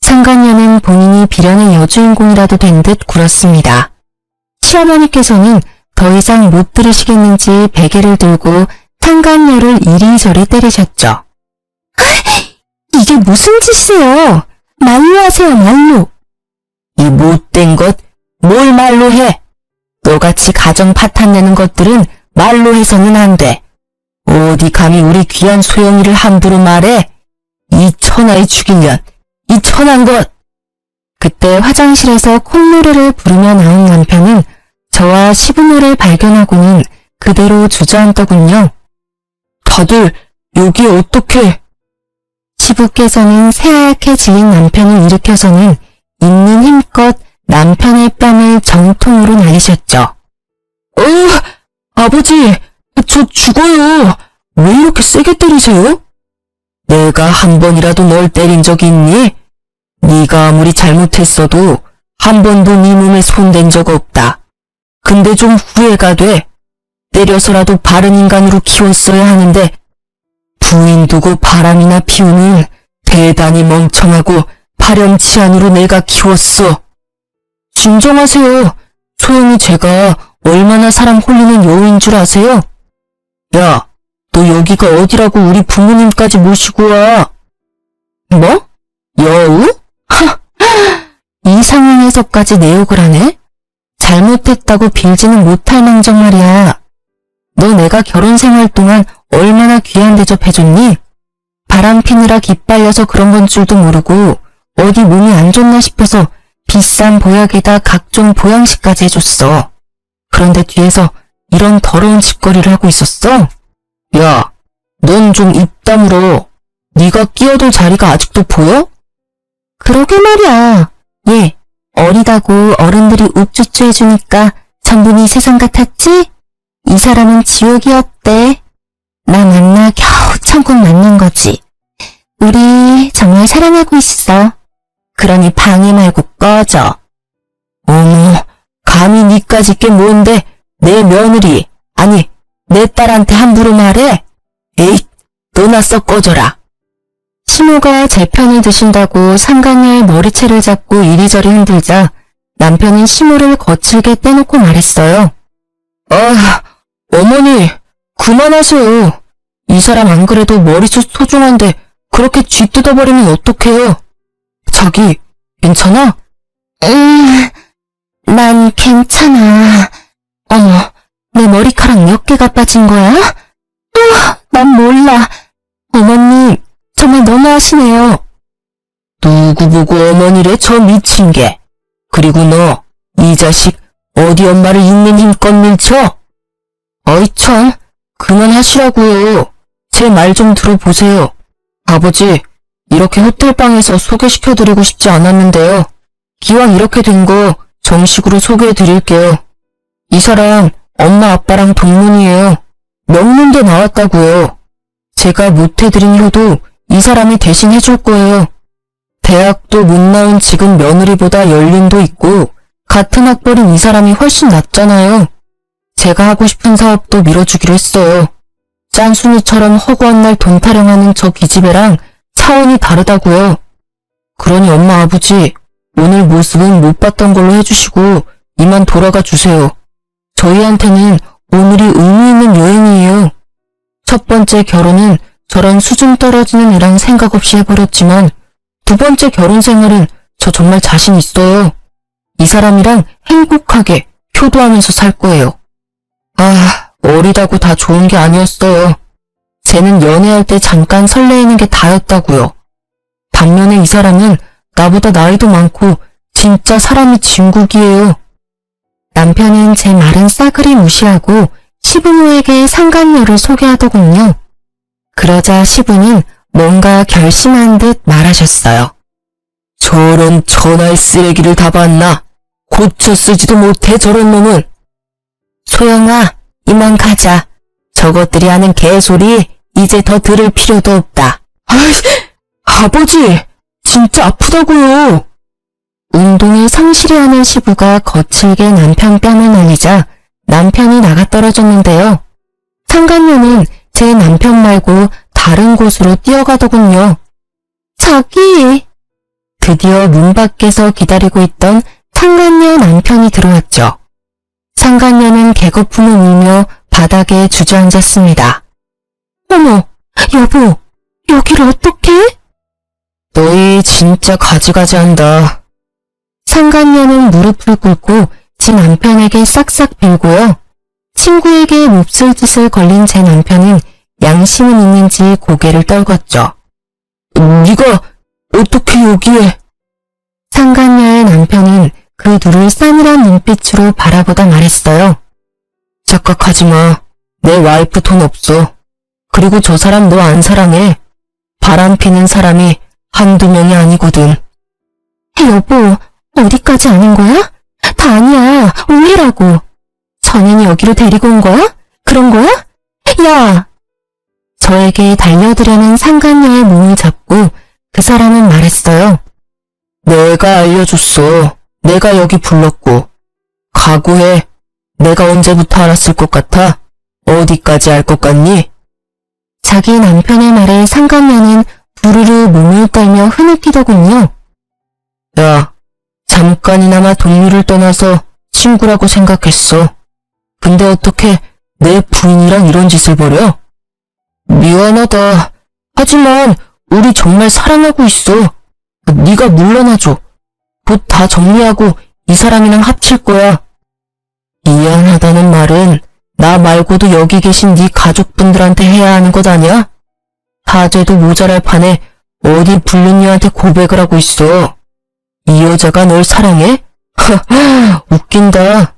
상간녀는 본인이 비련의 여주인공이라도 된 듯 굴었습니다. 시어머니께서는 더 이상 못 들으시겠는지 베개를 들고 상간녀를 이리저리 때리셨죠. 이게 무슨 짓이에요? 말로 하세요, 말로. 이 못된 것, 뭘 말로 해? 너같이 가정 파탄 내는 것들은 말로 해서는 안 돼. 어디 감히 우리 귀한 소영이를 함부로 말해? 이 천하의 죽이년, 이 천한 것! 그때 화장실에서 콧노래를 부르며 나온 남편은 저와 시부모를 발견하고는 그대로 주저앉더군요. 다들 여기 어떻게? 시부께서는 새하얗게 질린 남편을 일으켜서는 있는 힘껏 남편의 뺨을 정통으로 날리셨죠. 아버지, 저 죽어요. 왜 이렇게 세게 때리세요? 내가 한 번이라도 널 때린 적이 있니? 네가 아무리 잘못했어도 한 번도 네 몸에 손댄 적 없다. 근데 좀 후회가 돼. 때려서라도 바른 인간으로 키웠어야 하는데 부인 두고 바람이나 피우는 대단히 멍청하고 파렴치한으로 내가 키웠어. 진정하세요. 소영이 제가 얼마나 사람 홀리는 여우인 줄 아세요? 야, 너 여기가 어디라고 우리 부모님까지 모시고 와. 뭐? 여우? 이 상황에서까지 내 욕을 하네? 잘못했다고 빌지는 못할 망정 말이야. 너 내가 결혼 생활 동안 얼마나 귀한 대접 해줬니? 바람 피느라 기빨려서 그런 건 줄도 모르고 어디 몸이 안 좋나 싶어서 비싼 보약에다 각종 보양식까지 해줬어. 그런데 뒤에서 이런 더러운 짓거리를 하고 있었어? 야, 넌 좀 입 다물어. 네가 끼어들 자리가 아직도 보여? 그러게 말이야. 얘, 어리다고 어른들이 욱쭈쭈 해주니까 천분이 세상 같았지? 이 사람은 지옥이었대. 나 만나 겨우 천국 만난 거지. 우리 정말 사랑하고 있어. 그러니 방해 말고 꺼져. 어머, 감히 니까짓 게 뭔데 내 며느리, 아니 내 딸한테 함부로 말해? 에잇, 너나 썩 꺼져라. 시모가 제 편을 드신다고 상간녀의 머리채를 잡고 이리저리 흔들자 남편은 시모를 거칠게 떼놓고 말했어요. 어머니, 그만하세요. 이 사람 안 그래도 머리숱 소중한데 그렇게 쥐 뜯어버리면 어떡해요? 자기, 괜찮아? 난 괜찮아. 어머, 내 머리카락 몇 개가 빠진 거야? 난 몰라. 어머님, 정말 너무하시네요. 누구 보고 어머니래 저 미친 게. 그리고 너, 이 자식 어디 엄마를 있는 힘껏 밀쳐? 어이 참, 그만하시라고요. 제 말 좀 들어보세요. 아버지, 이렇게 호텔방에서 소개시켜드리고 싶지 않았는데요. 기왕 이렇게 된 거 정식으로 소개해드릴게요. 이 사람 엄마 아빠랑 동문이에요. 명문대 나왔다고요. 제가 못해드린 효도 이 사람이 대신 해줄 거예요. 대학도 못 나온 지금 며느리보다 연륜도 있고 같은 학벌인 이 사람이 훨씬 낫잖아요. 제가 하고 싶은 사업도 밀어주기로 했어요. 짠순이처럼 허구한 날 돈 타령하는 저 기집애랑 차원이 다르다고요. 그러니 엄마 아버지 오늘 모습은 못 봤던 걸로 해주시고 이만 돌아가 주세요. 저희한테는 오늘이 의미 있는 여행이에요. 첫 번째 결혼은 저런 수준 떨어지는 애랑 생각 없이 해버렸지만 두 번째 결혼 생활은 저 정말 자신 있어요. 이 사람이랑 행복하게 효도하면서 살 거예요. 아, 어리다고 다 좋은 게 아니었어요. 쟤는 연애할 때 잠깐 설레이는 게 다였다고요. 반면에 이 사람은 나보다 나이도 많고 진짜 사람이 진국이에요. 남편은 제 말은 싸그리 무시하고 시부모에게 상간녀를 소개하더군요. 그러자 시부는 뭔가 결심한 듯 말하셨어요. 저런 전화의 쓰레기를 다 봤나? 고쳐 쓰지도 못해 저런 놈은. 소영아, 이만 가자. 저것들이 하는 개소리 이제 더 들을 필요도 없다. 아이씨, 아버지, 진짜 아프다고요. 운동에 성실히 하는 시부가 거칠게 남편 뺨을 날리자 남편이 나가 떨어졌는데요. 상간녀는 제 남편 말고 다른 곳으로 뛰어가더군요. 자기! 드디어 문 밖에서 기다리고 있던 상간녀 남편이 들어왔죠. 상간녀는 개거품을 울며 바닥에 주저앉았습니다. 어머, 여보, 여기를 어떡해? 너희 진짜 가지가지한다. 상간녀는 무릎을 꿇고 지 남편에게 싹싹 빌고요. 친구에게 몹쓸 짓을 걸린 제 남편은 양심은 있는지 고개를 떨궜죠. 네가 어떻게 여기에? 상간녀의 남편은 그 둘을 싸늘한 눈빛으로 바라보다 말했어요. 착각하지 마. 내 와이프 돈 없어. 그리고 저 사람 너 안 사랑해. 바람 피는 사람이 한두 명이 아니거든. 여보, 어디까지 아는 거야? 다 아니야. 오해라고. 전인이 여기로 데리고 온 거야? 그런 거야? 야! 저에게 달려들려는 상간녀의 몸을 잡고 그 사람은 말했어요. 내가 알려줬어. 내가 여기 불렀고. 각오해. 내가 언제부터 알았을 것 같아? 어디까지 알 것 같니? 자기 남편의 말에 상간녀는 부르르 몸을 떨며 흐느끼더군요. 야, 잠깐이나마 동료를 떠나서 친구라고 생각했어. 근데 어떻게 내 부인이랑 이런 짓을 벌여? 미안하다. 하지만 우리 정말 사랑하고 있어. 네가 물러나줘. 곧 다 정리하고 이 사람이랑 합칠 거야. 미안하다는 말은 나 말고도 여기 계신 네 가족분들한테 해야 하는 것 아니야? 다 돼도 모자랄 판에 어디 불륜녀한테 고백을 하고 있어. 이 여자가 널 사랑해? 하하, 웃긴다.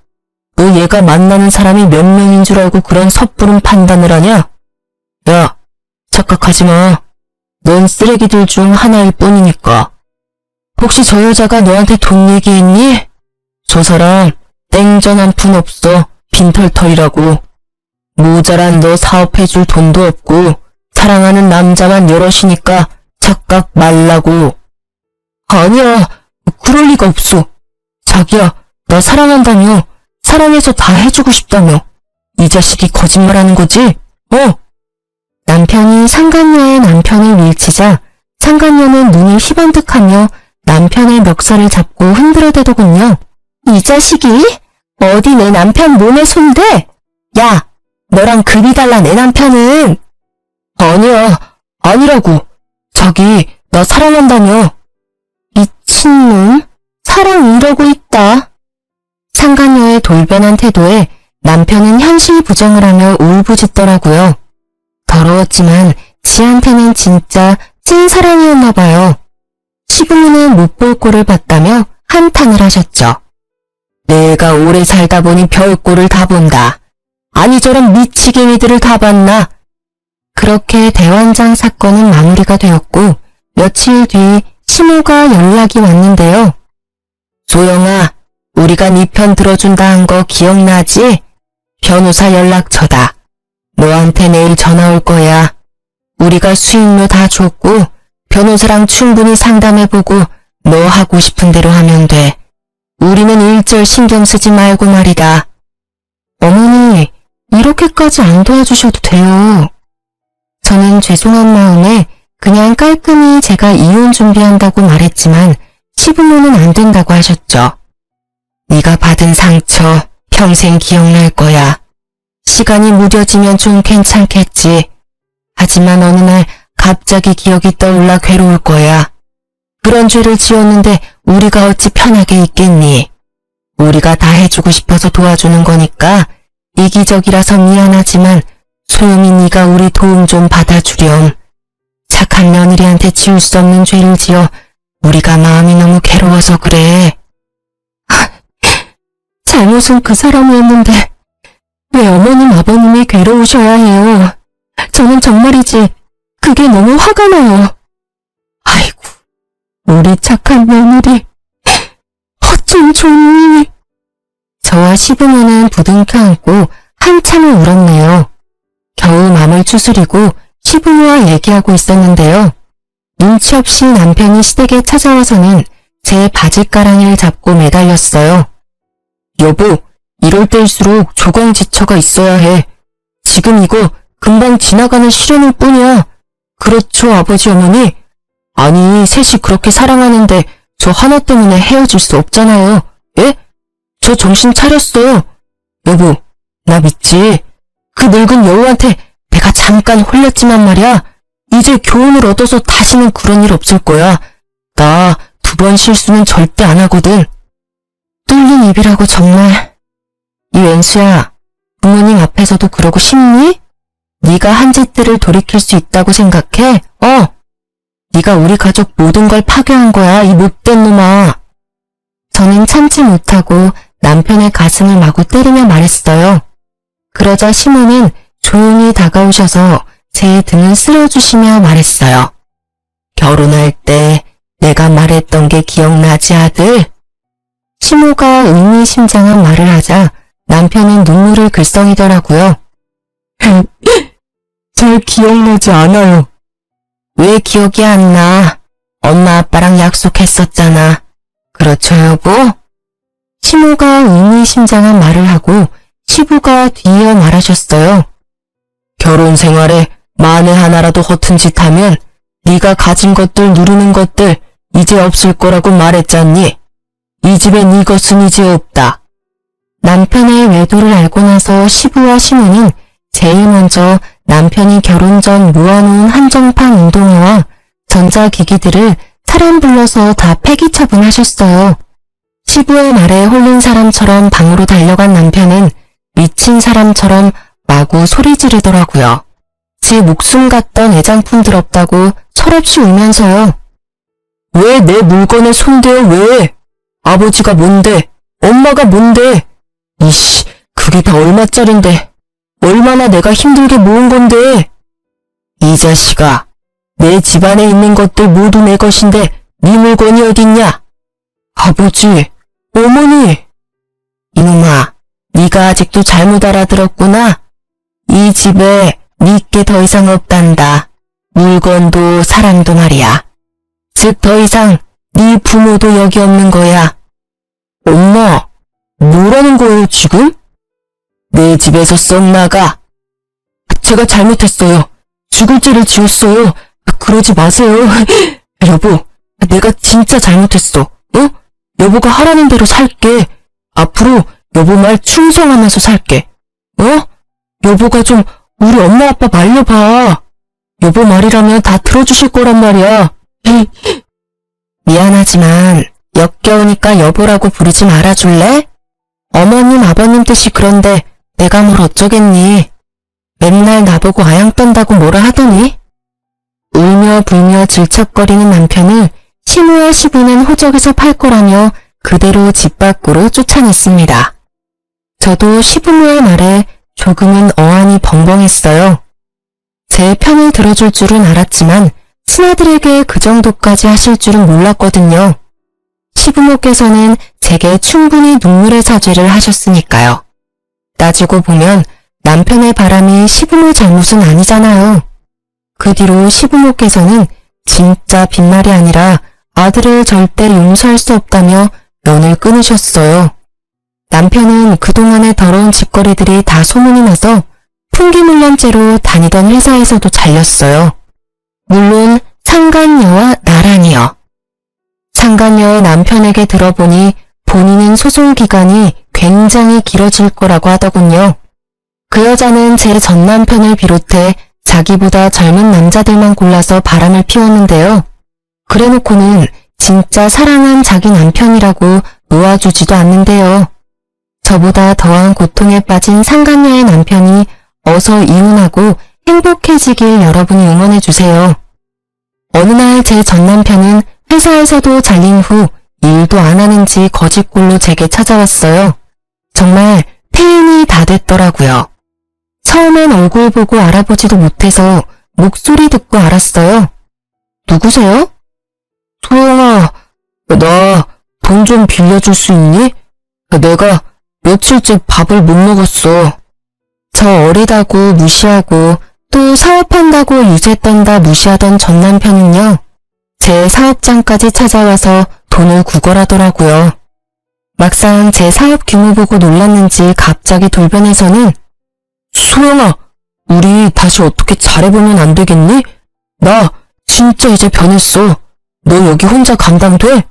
너 얘가 만나는 사람이 몇 명인 줄 알고 그런 섣부른 판단을 하냐? 야, 착각하지 마. 넌 쓰레기들 중 하나일 뿐이니까. 혹시 저 여자가 너한테 돈 얘기했니? 저 사람 땡전 한 푼 없어. 빈털털이라고. 모자란 너 사업해줄 돈도 없고 사랑하는 남자만 여럿이니까 착각 말라고. 아니야, 그럴 리가 없어. 자기야, 나 사랑한다며. 사랑해서 다 해주고 싶다며. 이 자식이 거짓말하는 거지? 남편이 상간녀의 남편을 밀치자 상간녀는 눈을 희번뜩하며 남편의 멱살을 잡고 흔들어대더군요. 이 자식이? 어디 내 남편 몸에 손대? 야, 너랑 급이 달라 내 남편은. 아니야, 아니라고. 자기, 나 사랑한다며. 미친놈, 사랑 이러고 있다. 상간녀의 돌변한 태도에 남편은 현실 부정을 하며 울부짖더라고요. 더러웠지만 지한테는 진짜 찐사랑이었나 봐요. 시부모는 못 볼 꼴을 봤다며 한탄을 하셨죠. 내가 오래 살다 보니 별꼴을 다 본다. 아니 저런 미치갱이들을 다 봤나? 그렇게 대환장 사건은 마무리가 되었고 며칠 뒤 시모가 연락이 왔는데요. 소영아, 우리가 네 편 들어준다 한 거 기억나지? 변호사 연락처다. 너한테 내일 전화 올 거야. 우리가 수임료 다 줬고 변호사랑 충분히 상담해보고 너 하고 싶은 대로 하면 돼. 우리는 일절 신경 쓰지 말고 말이다. 어머니, 이렇게까지 안 도와주셔도 돼요. 저는 죄송한 마음에 그냥 깔끔히 제가 이혼 준비한다고 말했지만 시부모는 안 된다고 하셨죠. 네가 받은 상처 평생 기억날 거야. 시간이 무뎌지면 좀 괜찮겠지. 하지만 어느 날 갑자기 기억이 떠올라 괴로울 거야. 그런 죄를 지었는데 우리가 어찌 편하게 있겠니? 우리가 다 해주고 싶어서 도와주는 거니까 이기적이라서 미안하지만 소영이 네가 우리 도움 좀 받아주렴. 착한 며느리한테 지울 수 없는 죄를 지어 우리가 마음이 너무 괴로워서 그래. 잘못은 그 사람이었는데 왜 어머님 아버님이 괴로우셔야 해요? 저는 정말이지 그게 너무 화가 나요. 아이고, 우리 착한 며느리 어쩜 좋니? 저와 시부모는 부둥켜 안고 한참을 울었네요. 겨우 맘을 추스리고 시부모와 얘기하고 있었는데요. 눈치 없이 남편이 시댁에 찾아와서는 제 바짓가랑이를 잡고 매달렸어요. 여보, 이럴 때일수록 조광지처가 있어야 해. 지금 이거 금방 지나가는 시련일 뿐이야. 그렇죠, 아버지 어머니? 아니, 셋이 그렇게 사랑하는데 저 하나 때문에 헤어질 수 없잖아요. 예? 저 정신 차렸어요. 여보, 나 믿지? 그 늙은 여우한테 내가 잠깐 홀렸지만 말이야. 이제 교훈을 얻어서 다시는 그런 일 없을 거야. 나 2번 실수는 절대 안 하거든. 뚫린 입이라고 정말. 이 웬수야, 부모님 앞에서도 그러고 싶니? 네가 한 짓들을 돌이킬 수 있다고 생각해? 네가 우리 가족 모든 걸 파괴한 거야, 이 못된 놈아. 저는 참지 못하고 남편의 가슴을 마구 때리며 말했어요. 그러자 시모는 조용히 다가오셔서 제 등을 쓸어주시며 말했어요. 결혼할 때 내가 말했던 게 기억나지, 아들? 시모가 의미심장한 말을 하자 남편은 눈물을 글썽이더라고요. 잘 기억나지 않아요. 왜 기억이 안 나? 엄마 아빠랑 약속했었잖아. 그렇죠, 여보? 시모가 의미심장한 말을 하고 시부가 뒤이어 말하셨어요. 결혼 생활에 만에 하나라도 허튼 짓 하면 네가 가진 것들 누리는 것들 이제 없을 거라고 말했잖니. 이 집엔 이것은 이제 없다. 남편의 외도를 알고 나서 시부와 시모는 제일 먼저 남편이 결혼 전 모아놓은 한정판 운동화와 전자기기들을 사람 불러서 다 폐기 처분하셨어요. 시부의 말에 홀린 사람처럼 방으로 달려간 남편은 미친 사람처럼 마구 소리 지르더라고요. 제 목숨 같던 애장품들 없다고 철없이 울면서요. 왜 내 물건에 손대요, 왜? 아버지가 뭔데? 엄마가 뭔데? 이씨, 그게 다 얼마짜린데? 얼마나 내가 힘들게 모은 건데? 이 자식아, 내 집안에 있는 것들 모두 내 것인데 네 물건이 어딨냐? 아버지, 어머니. 이놈아, 네가 아직도 잘못 알아들었구나. 이 집에 네게 더 이상 없단다. 물건도 사람도 말이야. 즉 더 이상 네 부모도 여기 없는 거야. 엄마, 뭐라는 거예요 지금? 내 집에서 썩 나가. 제가 잘못했어요. 죽을 죄를 지었어요. 그러지 마세요. 여보, 내가 진짜 잘못했어. 어? 여보가 하라는 대로 살게. 앞으로 여보 말 충성하면서 살게. 여보가 좀 우리 엄마 아빠 말려봐. 여보 말이라면 다 들어주실 거란 말이야. 미안하지만 역겨우니까 여보라고 부르지 말아줄래? 어머님 아버님 뜻이 그런데 내가 뭘 어쩌겠니. 맨날 나보고 아양 떤다고 뭐라 하더니. 울며 불며 질척거리는 남편을 시모와 시부는 호적에서 팔 거라며 그대로 집 밖으로 쫓아냈습니다. 저도 시부모의 말에 조금은 어안이 벙벙했어요. 제 편을 들어줄 줄은 알았지만 친아들에게 그 정도까지 하실 줄은 몰랐거든요. 시부모께서는 제게 충분히 눈물의 사죄를 하셨으니까요. 따지고 보면 남편의 바람이 시부모 잘못은 아니잖아요. 그 뒤로 시부모께서는 진짜 빈말이 아니라 아들을 절대 용서할 수 없다며 연을 끊으셨어요. 남편은 그동안의 더러운 짓거리들이 다 소문이 나서 풍기물량죄로 다니던 회사에서도 잘렸어요. 물론 상간녀와 나란히요. 상간녀의 남편에게 들어보니 본인은 소송 기간이 굉장히 길어질 거라고 하더군요. 그 여자는 제 전 남편을 비롯해 자기보다 젊은 남자들만 골라서 바람을 피웠는데요. 그래놓고는 진짜 사랑한 자기 남편이라고 놓아주지도 않는데요. 저보다 더한 고통에 빠진 상간녀의 남편이 어서 이혼하고 행복해지길 여러분이 응원해주세요. 어느 날 제 전 남편은 회사에서도 잘린 후 일도 안 하는지 거짓골로 제게 찾아왔어요. 정말 폐인이 다 됐더라고요. 처음엔 얼굴 보고 알아보지도 못해서 목소리 듣고 알았어요. 누구세요? 소영아, 나 돈 좀 빌려줄 수 있니? 내가 며칠째 밥을 못 먹었어. 저 어리다고 무시하고 또 사업한다고 유세 떤다 무시하던 전 남편은요. 제 사업장까지 찾아와서 돈을 구걸하더라고요. 막상 제 사업 규모 보고 놀랐는지 갑자기 돌변해서는 소영아, 우리 다시 어떻게 잘해보면 안 되겠니? 나 진짜 이제 변했어. 너 여기 혼자 감당돼?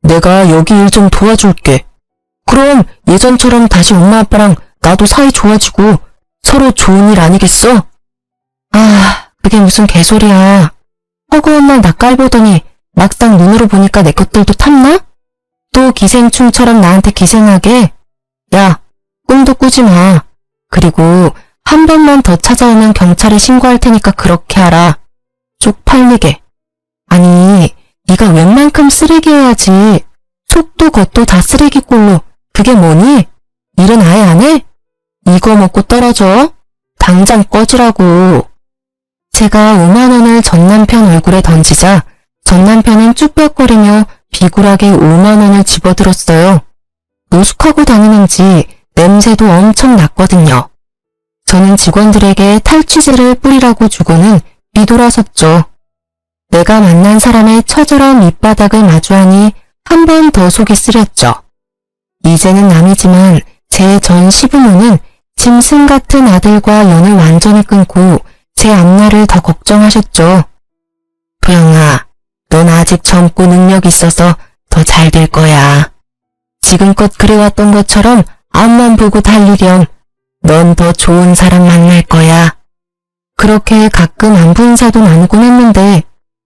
내가 여기 일 좀 도와줄게. 그럼 예전처럼 다시 엄마 아빠랑 나도 사이 좋아지고 서로 좋은 일 아니겠어? 아, 그게 무슨 개소리야. 허구한 말 나 깔보더니 막상 눈으로 보니까 내 것들도 탐나? 또 기생충처럼 나한테 기생하게? 야, 꿈도 꾸지 마. 그리고 한 번만 더 찾아오면 경찰에 신고할 테니까 그렇게 하라. 쪽팔리게. 아니, 네가 웬만큼 쓰레기여야지. 속도 겉도 다 쓰레기꼴로. 그게 뭐니? 일은 아예 안 해? 이거 먹고 떨어져. 당장 꺼지라고. 제가 5만 원을 전 남편 얼굴에 던지자 전 남편은 쭈뼛거리며 비굴하게 5만 원을 집어들었어요. 노숙하고 다니는지 냄새도 엄청 났거든요. 저는 직원들에게 탈취제를 뿌리라고 주고는 뒤돌아섰죠. 내가 만난 사람의 처절한 밑바닥을 마주하니 한 번 더 속이 쓰렸죠. 이제는 남이지만 제 전 시부모는 짐승 같은 아들과 연을 완전히 끊고 제 앞날을 더 걱정하셨죠. 도영아, 넌 아직 젊고 능력 있어서 더 잘 될 거야. 지금껏 그래왔던 것처럼 앞만 보고 달리렴. 넌 더 좋은 사람 만날 거야. 그렇게 가끔 안부 인사도 나누곤 했는데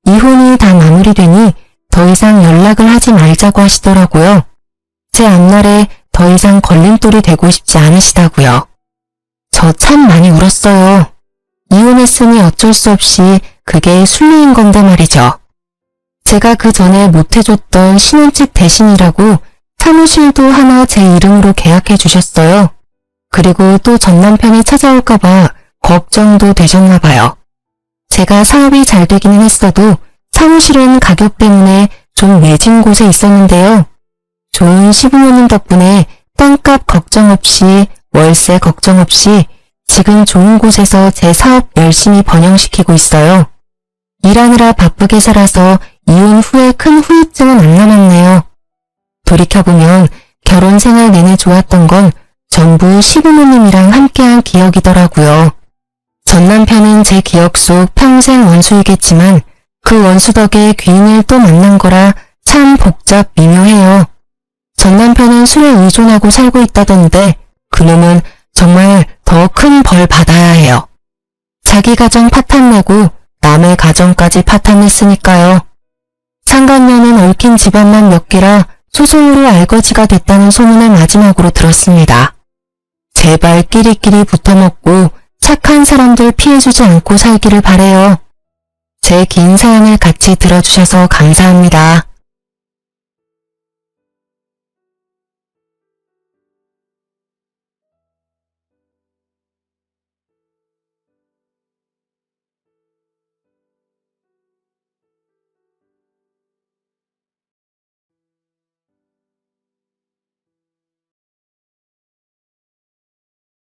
이혼이 다 마무리되니 더 이상 연락을 하지 말자고 하시더라고요. 제 앞날에 더 이상 걸림돌이 되고 싶지 않으시다고요. 저 참 많이 울었어요. 이혼했으니 어쩔 수 없이 그게 순리인 건데 말이죠. 제가 그 전에 못해줬던 신혼집 대신이라고 사무실도 하나 제 이름으로 계약해 주셨어요. 그리고 또 전 남편이 찾아올까봐 걱정도 되셨나 봐요. 제가 사업이 잘 되기는 했어도 사무실은 가격 때문에 좀 외진 곳에 있었는데요. 좋은 시부모님 덕분에 땅값 걱정 없이 월세 걱정 없이 지금 좋은 곳에서 제 사업 열심히 번영시키고 있어요. 일하느라 바쁘게 살아서 이혼 후에 큰 후유증은 안 남았네요. 돌이켜보면 결혼 생활 내내 좋았던 건 전부 시부모님이랑 함께한 기억이더라고요. 전 남편은 제 기억 속 평생 원수이겠지만 그 원수 덕에 귀인을 또 만난 거라 참 복잡 미묘해요. 전 남편은 술에 의존하고 살고 있다던데 그놈은 정말 더 큰 벌 받아야 해요. 자기 가정 파탄내고 남의 가정까지 파탄냈으니까요. 상간녀는 얽힌 집안만 몇 개라 소송으로 알거지가 됐다는 소문을 마지막으로 들었습니다. 제발 끼리끼리 붙어먹고 착한 사람들 피해주지 않고 살기를 바래요. 제 긴 사연을 같이 들어주셔서 감사합니다.